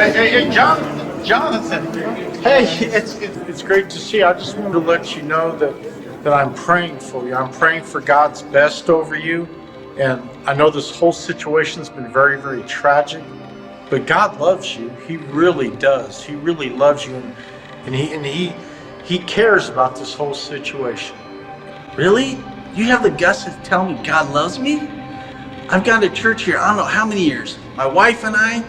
Hey, Jonathan. Hey, it's great to see you. I just wanted to let you know that I'm praying for you. I'm praying for God's best over you. And I know this whole situation's been very, very tragic, but God loves you. He really does. He really loves you, and he cares about this whole situation. Really? You have the guts to tell me God loves me? I've gone to church here I don't know how many years. My wife and I,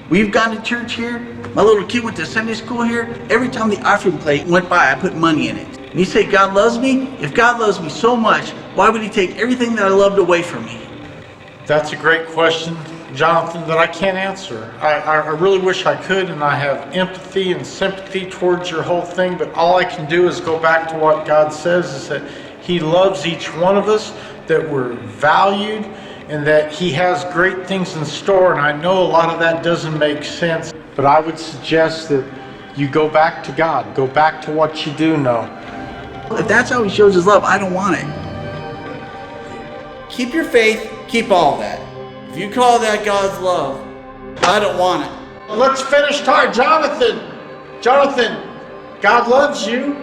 we've gone to church here. My little kid went to Sunday school here. Every time the offering plate went by, I put money in it. And you say God loves me? If God loves me so much, why would he take everything that I loved away from me? That's a great question, Jonathan, that I can't answer. I really wish I could, and I have empathy and sympathy towards your whole thing, but all I can do is go back to what God says, is that he loves each one of us, that we're valued, and that he has great things in store. And I know a lot of that doesn't make sense, but I would suggest that you go back to God, go back to what you do know. If that's how he shows his love, I don't want it. Keep your faith, keep all that. If you call that God's love, I don't want it. Let's finish talking. Jonathan, God loves you.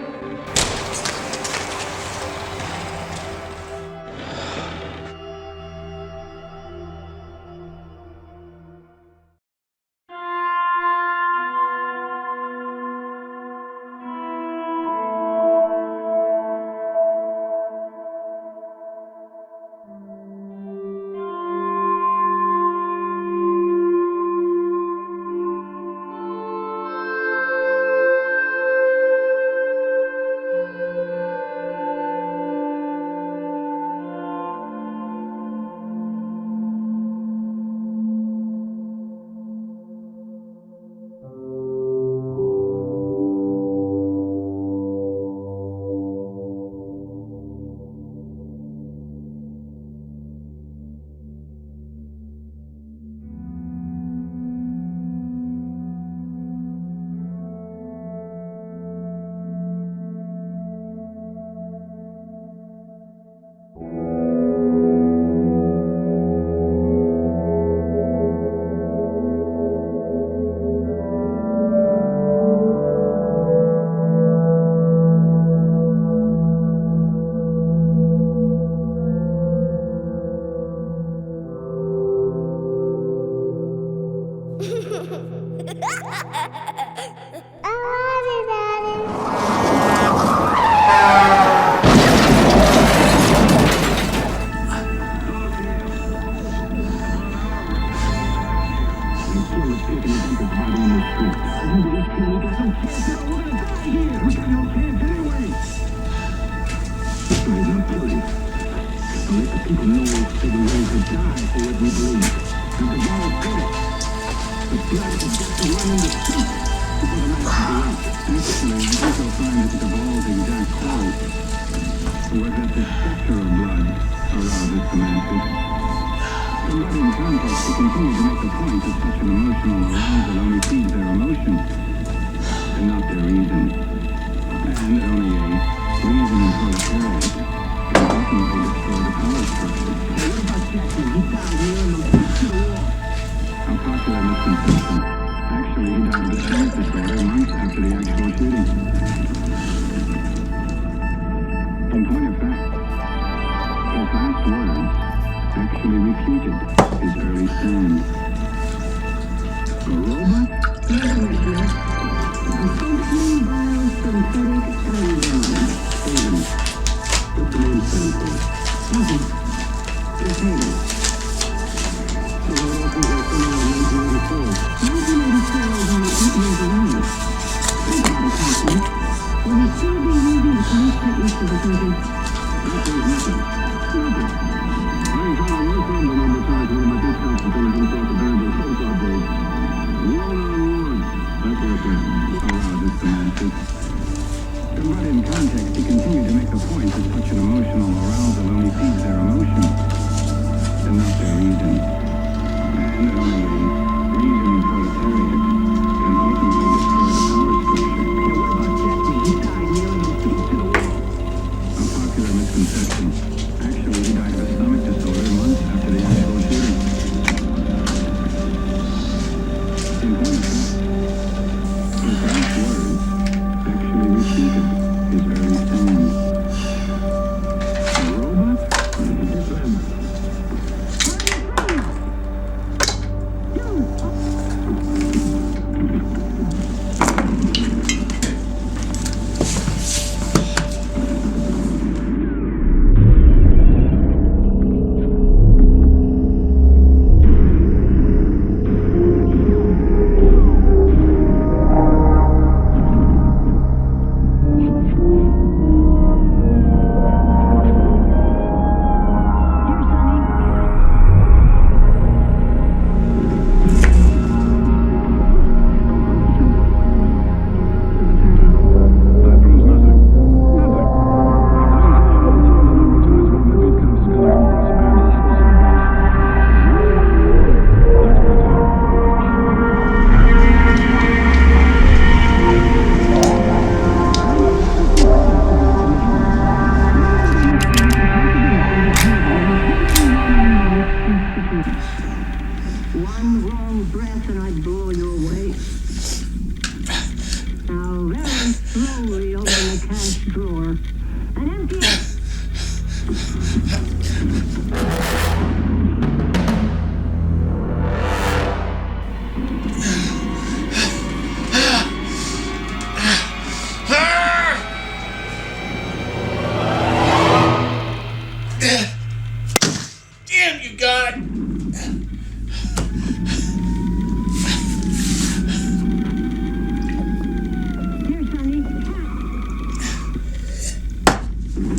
This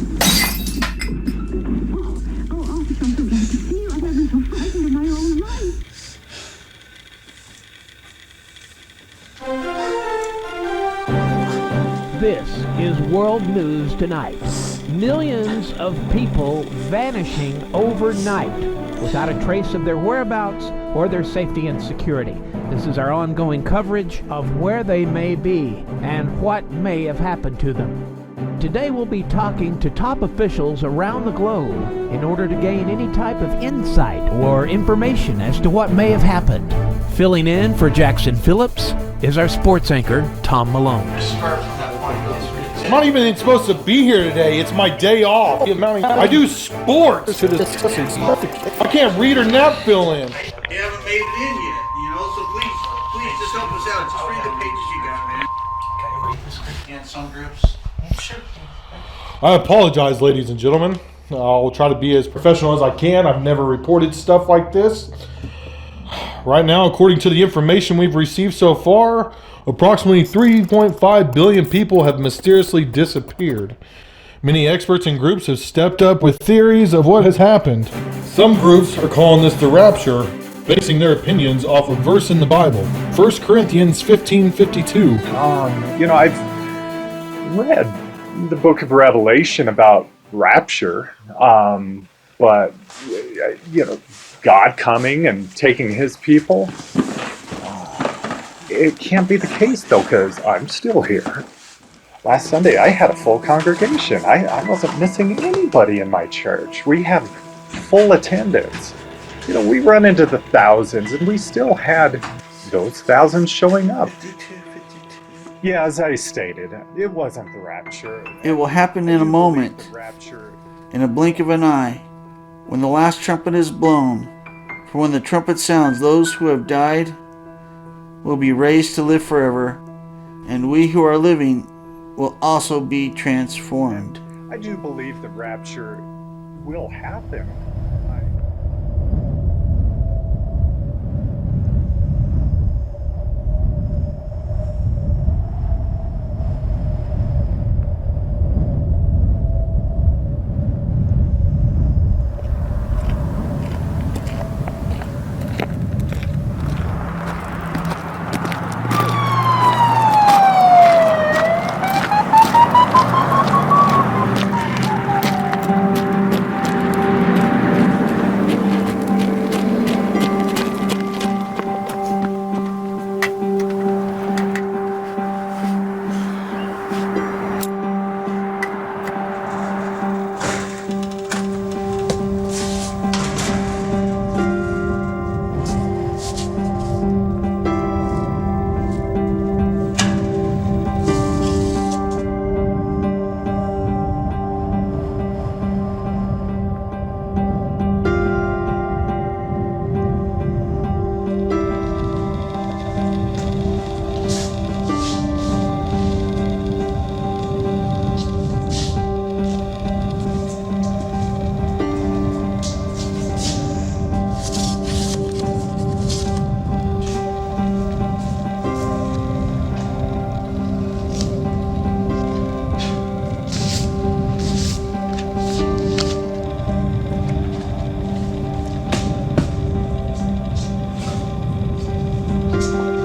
is World News Tonight. Millions of people vanishing overnight without a trace of their whereabouts or their safety and security. This is our ongoing coverage of where they may be and what may have happened to them. Today we'll be talking to top officials around the globe in order to gain any type of insight or information as to what may have happened. Filling in for Jackson Phillips is our sports anchor, Tom Malone. I'm not even supposed to be here today. It's my day off. I do sports. I can't read or nap fill in. You haven't made it in yet, so please just help us out. Just read the pages you got, man. Can I read this script in some groups? Sure. I apologize, ladies and gentlemen. I'll try to be as professional as I can. I've never reported stuff like this. Right now, according to the information we've received so far, approximately 3.5 billion people have mysteriously disappeared. Many experts and groups have stepped up with theories of what has happened. Some groups are calling this the rapture, basing their opinions off a verse in the Bible, 1 Corinthians 15:52. I've read the book of Revelation about rapture, but God coming and taking his people, it can't be the case though, because I'm still here. Last Sunday I had a full congregation. I wasn't missing anybody in my church. We have full attendance. We run into the thousands, and we still had those thousands showing up. Yeah, as I stated, it wasn't the rapture. It will happen in a moment, in a blink of an eye, when the last trumpet is blown. For when the trumpet sounds, those who have died will be raised to live forever, and we who are living will also be transformed. I do believe the rapture will happen.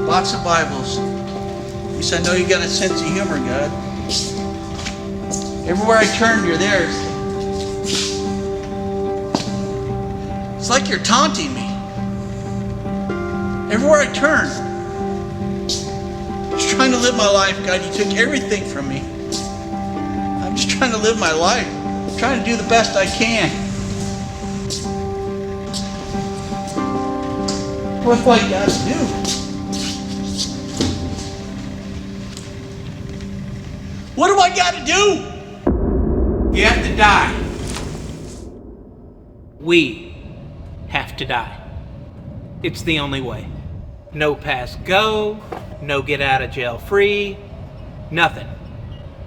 Lots of Bibles. At least I know you got a sense of humor, God. Everywhere I turn, you're there. It's like you're taunting me. Everywhere I turn. I'm just trying to live my life, God. You took everything from me. I'm just trying to live my life. I'm trying to do the best I can. What do I got to do? What do I got to do? You have to die. We have to die. It's the only way. No pass go, no get out of jail free, nothing.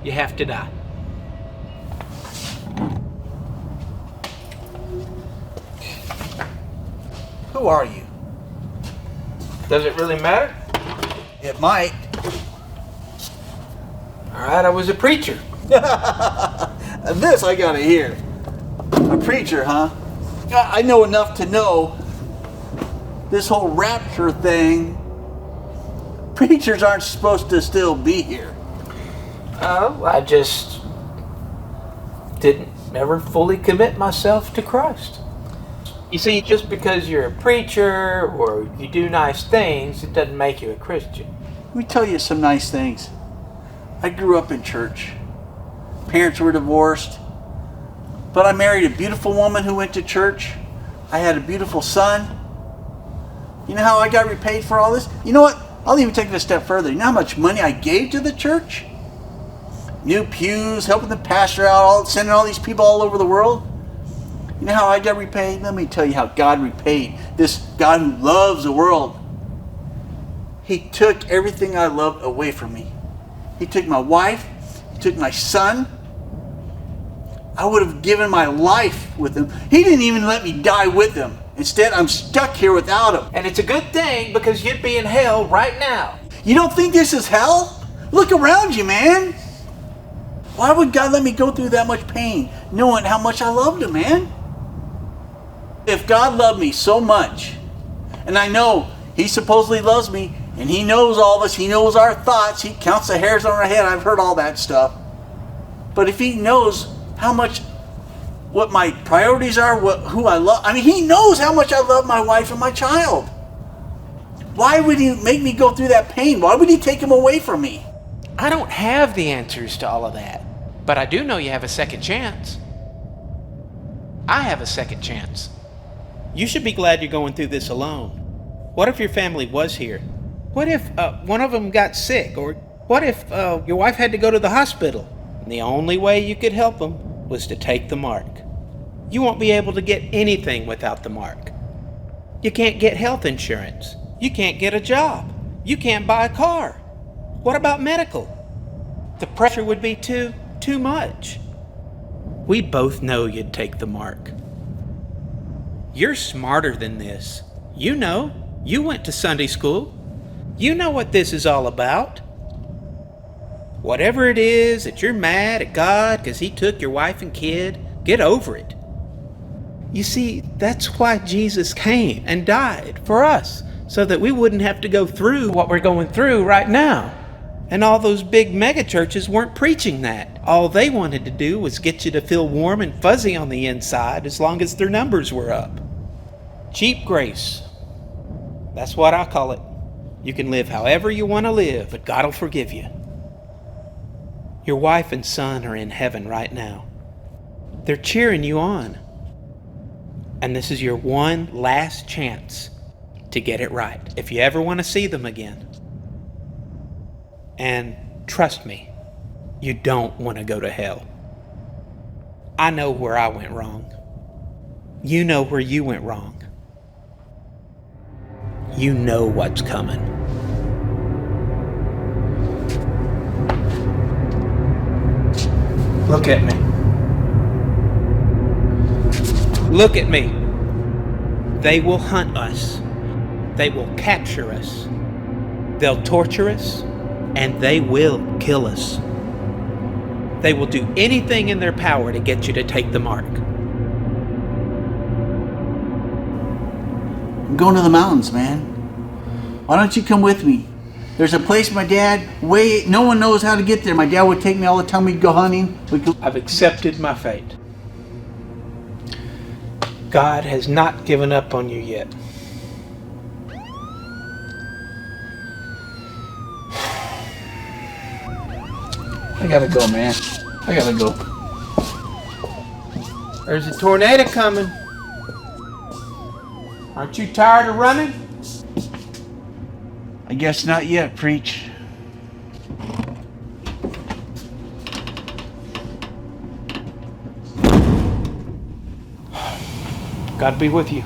You have to die. Who are you? Does it really matter? It might. All right, I was a preacher. This I gotta hear. A preacher, huh? I know enough to know this whole rapture thing. Preachers aren't supposed to still be here. Oh, I just didn't ever fully commit myself to Christ. You see, just because you're a preacher or you do nice things, it doesn't make you a Christian. Let me tell you some nice things. I grew up in church. Parents were divorced. But I married a beautiful woman who went to church. I had a beautiful son. You know how I got repaid for all this? You know what? I'll even take it a step further. You know how much money I gave to the church? New pews, helping the pastor out, sending all these people all over the world. You know how I got repaid? Let me tell you how God repaid. This God who loves the world. He took everything I loved away from me. He took my wife. He took my son. I would have given my life with him. He didn't even let me die with him. Instead, I'm stuck here without him. And it's a good thing because you'd be in hell right now. You don't think this is hell? Look around you, man. Why would God let me go through that much pain, knowing how much I loved him, man? If God loved me so much, and I know he supposedly loves me, and he knows all of us, he knows our thoughts, he counts the hairs on our head, I've heard all that stuff. But if he knows how much, what my priorities are, who I love, I mean, he knows how much I love my wife and my child. Why would he make me go through that pain? Why would he take him away from me? I don't have the answers to all of that, but I do know you have a second chance. I have a second chance. You should be glad you're going through this alone. What if your family was here? What if one of them got sick? Or what if your wife had to go to the hospital? And the only way you could help them was to take the mark. You won't be able to get anything without the mark. You can't get health insurance. You can't get a job. You can't buy a car. What about medical? The pressure would be too much. We both know you'd take the mark. You're smarter than this. You know. You went to Sunday school. You know what this is all about. Whatever it is that you're mad at God because he took your wife and kid, get over it. You see, that's why Jesus came and died for us, so that we wouldn't have to go through what we're going through right now. And all those big mega churches weren't preaching that. All they wanted to do was get you to feel warm and fuzzy on the inside as long as their numbers were up. Cheap grace. That's what I call it. You can live however you want to live, but God will forgive you. Your wife and son are in heaven right now. They're cheering you on. And this is your one last chance to get it right, if you ever want to see them again. And trust me, you don't want to go to hell. I know where I went wrong. You know where you went wrong. You know what's coming. Look at me. Look at me. They will hunt us. They will capture us. They'll torture us. And they will kill us. They will do anything in their power to get you to take the mark. I'm going to the mountains, man. Why don't you come with me? There's a place my dad, no one knows how to get there. My dad would take me all the time we'd go hunting. I've accepted my fate. God has not given up on you yet. I gotta go, man. I gotta go. There's a tornado coming. Aren't you tired of running? I guess not yet, preach. God be with you.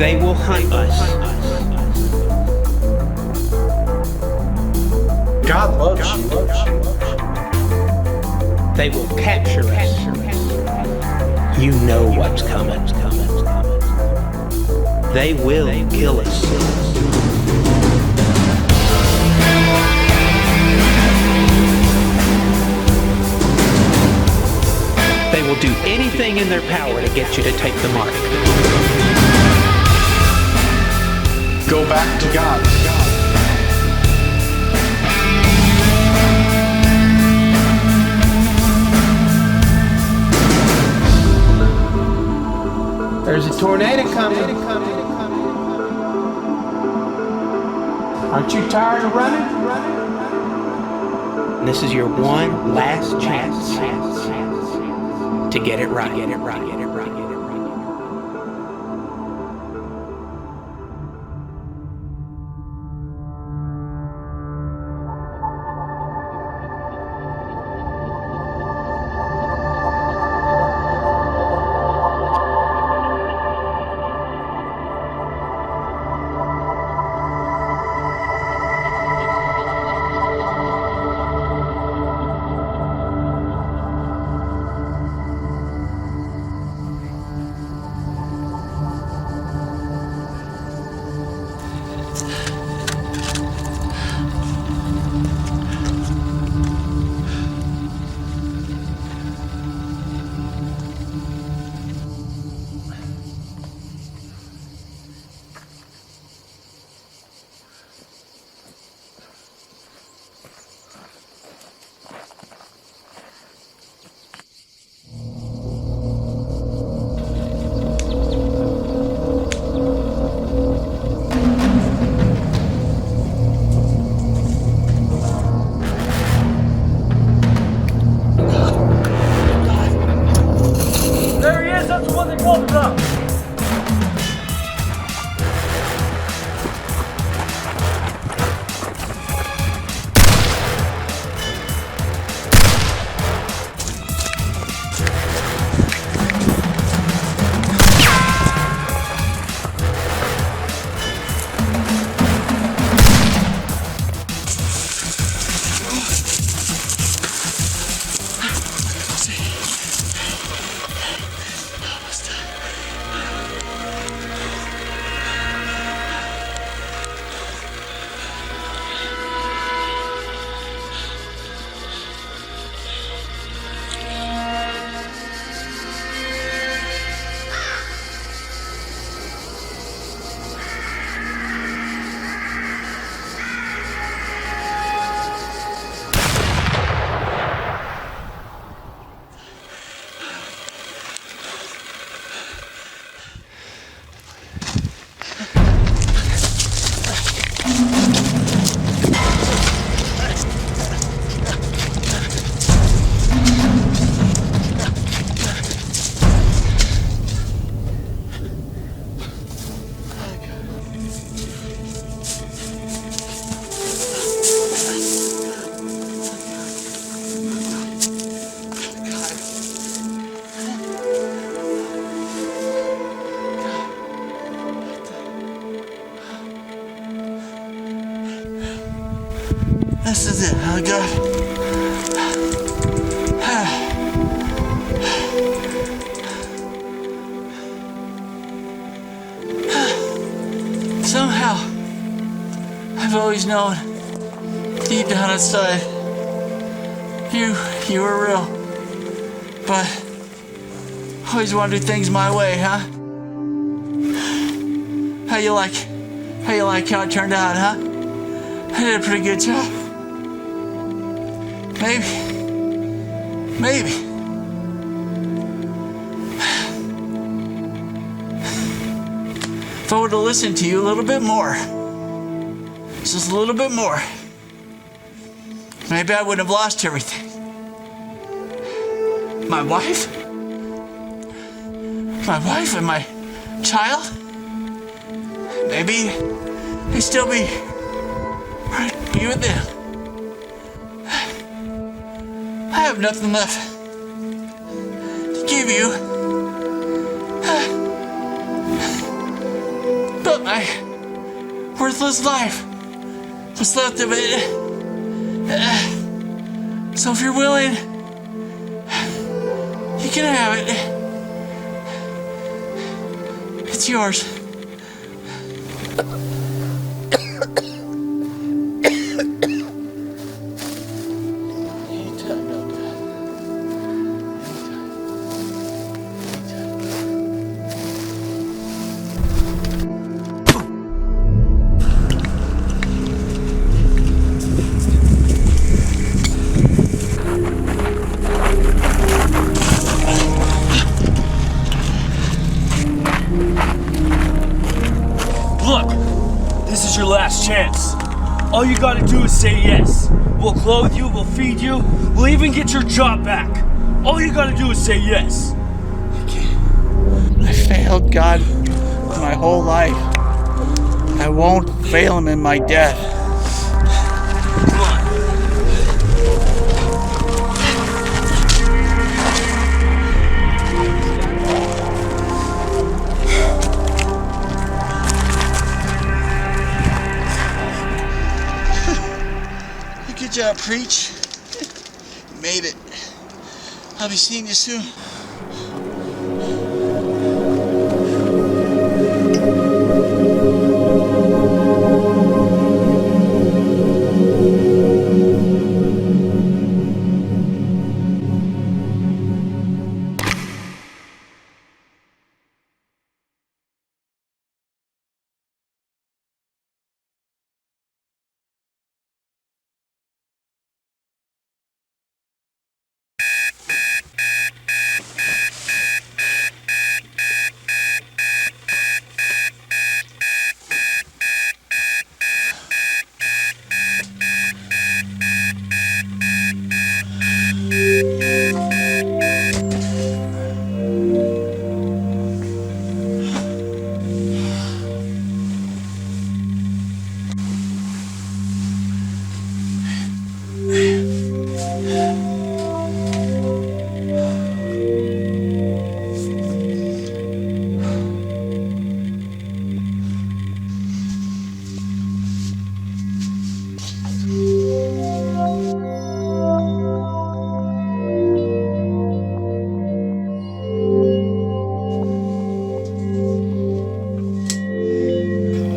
They will hunt us. God loves you. They will capture us. You know what's coming. They will kill us. They will do anything in their power to get you to take the mark. Go back to God. There's a tornado coming. Aren't you tired of running? This is your one last chance to get it right. This is it, huh, God? Somehow, I've always known, deep down inside, you were real. But always want to do things my way, huh? How you like how it turned out, huh? I did a pretty good job. Maybe. If I would have listened to you a little bit more, just a little bit more, maybe I wouldn't have lost everything. My wife and my child, maybe they'd still be with them. I have nothing left to give you. worthless life. What's left of it. So if you're willing, you can have it. It's yours. Look, this is your last chance. All you gotta do is say yes. We'll clothe you, we'll feed you, we'll even get your job back. All you gotta do is say yes. I failed God my whole life. I won't fail him in my death. Come on. Good job, Preach. You made it. I'll be seeing you soon.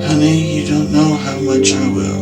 Honey, you don't know how much I will.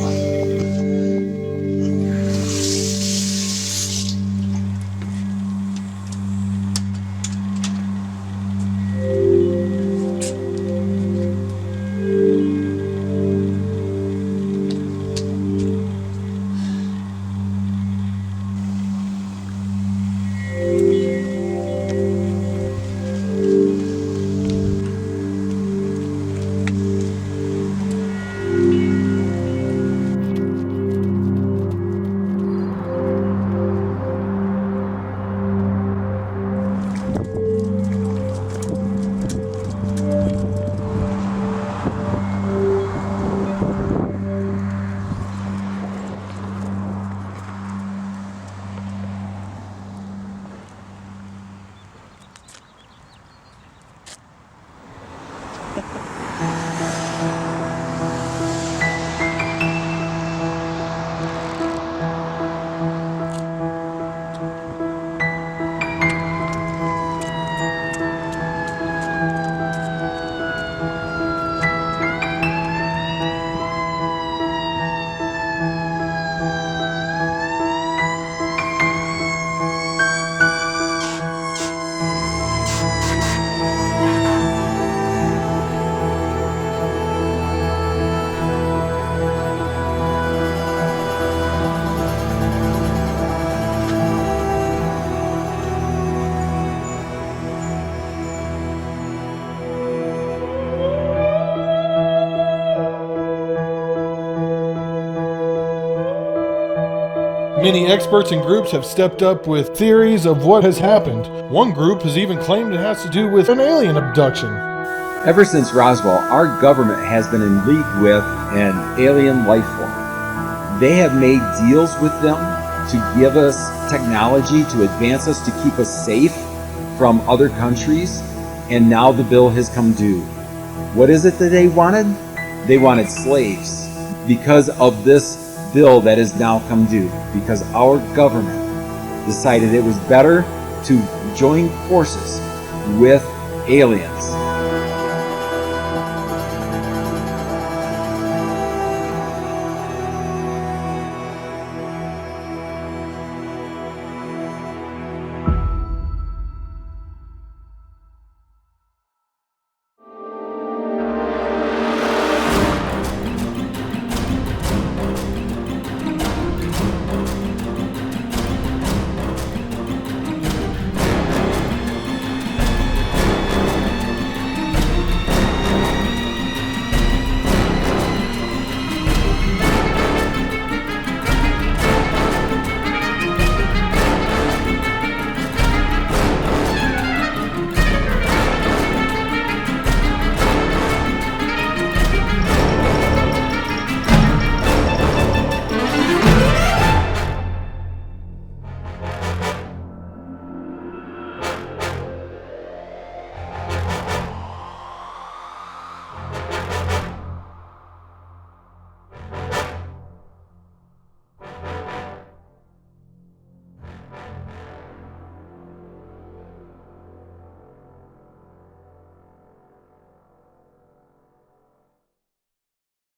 Many experts and groups have stepped up with theories of what has happened. One group has even claimed it has to do with an alien abduction. Ever since Roswell, our government has been in league with an alien life form. They have made deals with them to give us technology to advance us, to keep us safe from other countries, and now the bill has come due. What is it that they wanted? They wanted slaves because of this bill that has now come due, because our government decided it was better to join forces with aliens